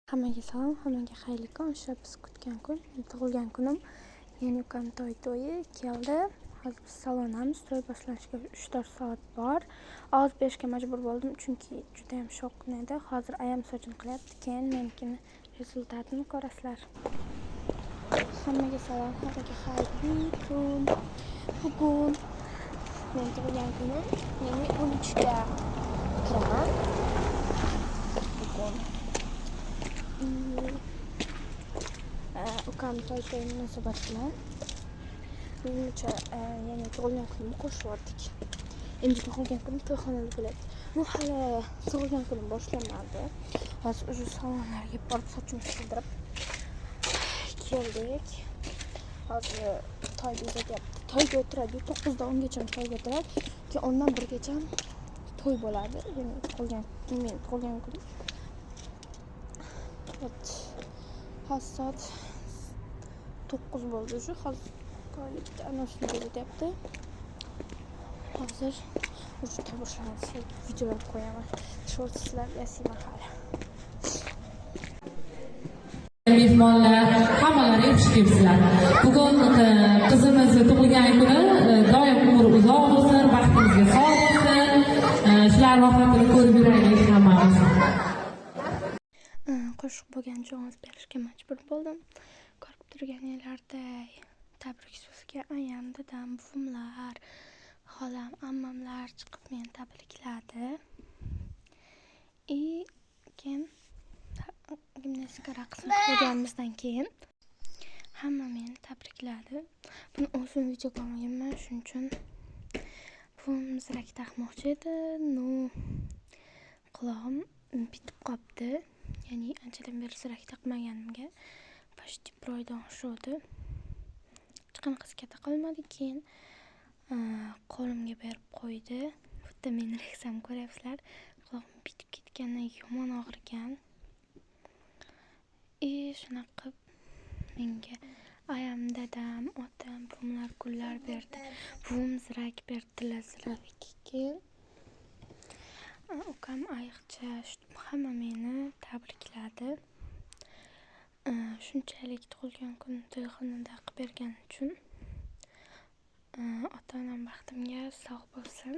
Hammaga salom, hammaga xayrli kun. O'sha biz kutgan kun, tug'ilgan kunim. Yeni ukam to'yi keldi. Hozir biz salondamiz. To'y boshlanishiga 3-4 soat bor. Ovoz berishga majbur bo'ldim, chunki juda ham shovqin edi. Hozir ayam sochini qilyapti. Keyin menikini rezultatini ko'rasizlar. Hammaga salom, hammaga xayrli kun. Bugun men tug'ilgan kunim. Ya'ni 13ga kiraman. Bugun ukam to'y munosabati bilan menimcha ya'ni tug'ilgan kunimni qo'shib yubordik. Endi tug'ilgan kunim to'yxonada bo'ladi. Bu hali tug'ilgan kunim boshlanmadi. Hozir o'sha salonlarga borib sochimni sildirib keldik. Hozir to'y bezatyapti. To'yga o'tiradi. 9 dan 10 gacha to'yga o'tiradi. Keyin 10 dan 1 gacha to'y bo'ladi. Ya'ni tug'ilgan kunim. Hozir soat 9 bo'ldi shu. Hozir to'ylikda anasini bezatyapti. Hozir o'sha boshlanadi. Videolar qo'yaman. Shortslar yasayman hali. Mehmonlar hammalari xush kelibsizlar. Bugun qizimizni tug'ilgan kuni, doim umri uzoq bo'lsin, baxtimizga sog' bo'lsin. Shular vaqtini ko'rib yuraylik hammamiz. Qo'shiq bo'lgan joy berishga majbur bo'ldim. Ko'rib turganinglarday tabrik so'ziga ayam, dadam, buvimlar, xolam, ammamlar chiqib meni tabrikladi. Keyin gimnastika raqsini qilganimizdan keyin hamma meni tabrikladi. Buni o'zim videoga olmaganman, shuning uchun buvim zirak taqmoqchi edi. Qulog'im bitib qolibdi. Ya'ni anchadan beri zirak taqmaganimga почти 1 oydan oshdi. Hech qanaqasi katta qilmadi. Keyin qo'limga berib qo'ydi. Bu yerda meni reksam ko'ryapsizlar. Qulog'im bitib ketgandan yomon og'rigan. Shunaqa menga ayam, dadam, otam, buvimlar gullar berdi. Buvim zirak berdilar keyin ukam ayiqcha hamma meni tabrikladi. Shunchalik tug'ilgan kun to'yxonada qilib bergani uchun ota-onam baxtimga sog' bo'lsin.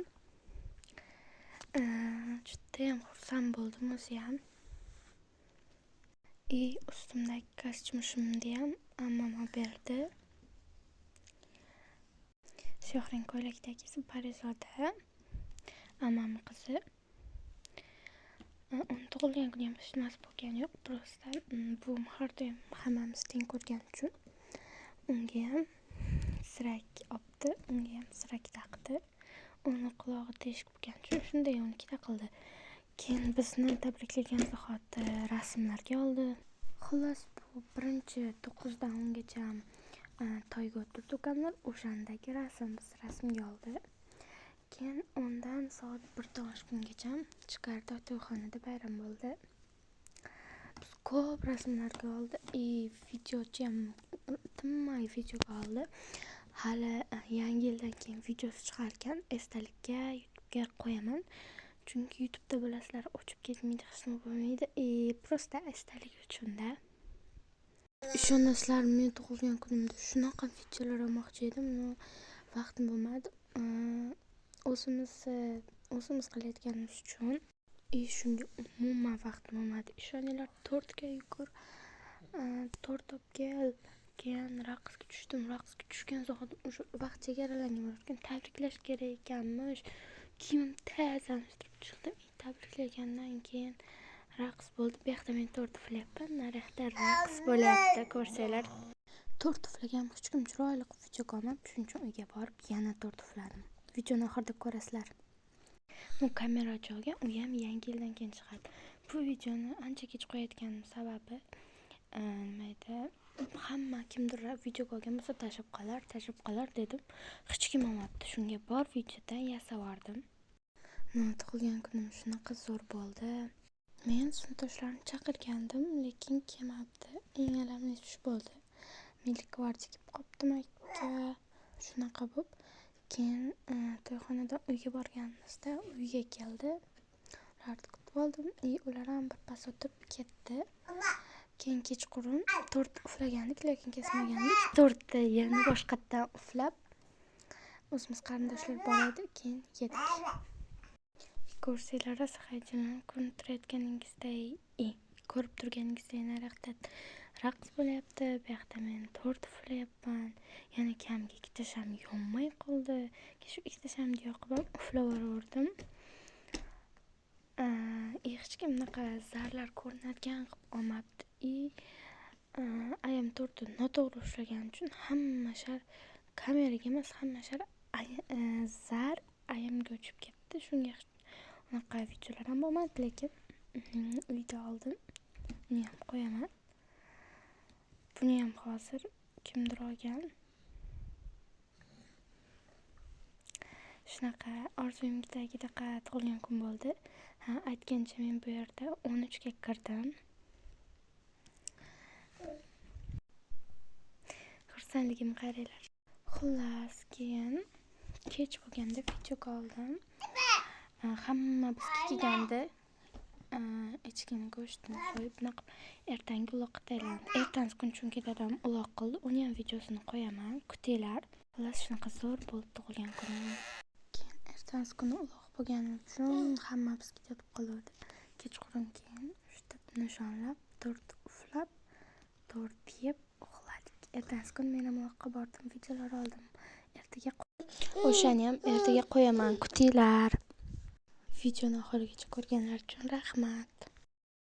Juda ham xursand bo'ldim o'zi ham. Ustimdagi kostyumimni ham ammam olib berdi. Siyohrang ko'ylakdagisi Parizoda, ammamning qizi. Uni tug'ilgan kuni ham hech narsa bo'lgani yo'q. Prosta buvim har doim hammamiz teng ko'rgani uchun unga ham zirak olibdi, unga ham zirak taqdi. Uni qulog'i teshik bo'lgani uchun shunday unikida qildi. Keyin bizni tabriklagan zahoti rasmlarga oldi. Xullas, bu birinchi 9 dan 10 gacha to'yga o'tirdi ukamlar. O'shandagi rasmga oldi. Keyin ondan soat 1dan oshgungacha chiqardi, to'yxonada bayram bo'ldi. Biz ko'p rasmlarga oldi. Videochi ham tinmay videoga oldi. Hali yangi yildan keyin videosi chiqar ekan, esdalikka YouTube'ga qo'yaman. Chunki YouTube'da bilasizlar, o'chib ketmaydi, hech nima bo'lmaydi. Prosta esdalik uchun-da. Ishonasizlar, men tug'ilgan kunimda shunaqa videolar olmoqchi edim, vaqtim bo'lmadi. O'zimiz qilayotganimiz uchun shunga umuman vaqtim bo'lmadi. Ishoninglar, tortga yugur, tort olib kel. Keyin raqsga tushdim. Raqsga tushgan zahot o'sha vaqt chegaralangan ekan, tabriklash kerak ekanmish. Kiyimim tazalashtirib chiqdim. Tabriklagandan keyin raqs bo'ldi. Bu yoqda men tort uflayapman, naryoqda raqs bo'lyapti. Ko'rsanglar, tort uflagan hech kim chiroyli video olmadi. Shuning uchun uyga borib yana tort ufladim. Videoni oxirida ko'rasizlar. Bu kamera joyga u ham yangi yildan keyin chiqadi. Bu videoni ancha kech qo'yayotganim sababi nima edi? Hamma kimdir videoga olgan bo'lsa tashlab qolar dedim. Hech kim olmabdi. Shunga bor videodan yasavardim. Tug'ilgan kunim shunaqa zo'r bo'ldi. Men sinfdoshlarni chaqirgandim, lekin kelmabdi. Eng alamlisi shu bo'ldi. Milliy gvardiya kelib qopti maktabga. Shunaqa bo'lib, keyin to'yxonadan uyga borganimizda uyga keldi. Ularni kutib oldim. Ular ham birpas o'tib ketdi. Keyin kechqurun tort uflagandik, lekin kesmagandik. Tortni yana boshqatdan uflab o'zimiz qarindoshlar bor edi, keyin yedik. Ko'rsanglar rosa hayajonlanib ko'rinib turayotganingizday, ko'rib turganingizdek naryoqda raqs bo'lyapti, bu yoqda men tort uflayapman. Yana kamga ikkita sham yonmay qoldi. Shu ikkita shamni yoqib ham uflab yubordim. Hech kim bunaqa zarlar ko'rinadigan qilib olmabdi. Ayam tortni noto'g'ri ushlagan uchun hamma shar kameraga emas, hamma shar zar ayamga uchib ketdi. Shunga unaqa videolar ham bo'lmadi, lekin uyda oldim. Buni ham qo'yaman. Buni ham hozir kimdir olgan. Shunaqa orzuyimdagidaqa tug'ilgan kun bo'ldi. Aytgancha men bu yerda 13 ga kirdim. Xursandligimni qaranglar. Xullas, keyin kech bo'lganda video oldim. Hamma bizga kelganda echkini go'shtini so'yib naqib ertangi uloqqa tayyorlandi. Ertangi kun chunki dadam uloq qildi. Uni ham videosini qo'yaman, kutinglar. Xullas, shunaqa zo'r bo'ldi tug'ilgan kunim. Keyin ertangi kuni uloq bo'lgani uchun hamma bizga yotib qoldi. Kechqurun keyin shu nishonlab, tort uflab, tort yeb uxladik. Ertangi kun men ham uloqqa bordim, videolar oldim. Ertaga o'shani ham ertaga qo'yaman, kutinglar. Videoni oxirigacha ko'rganlar uchun rahmat.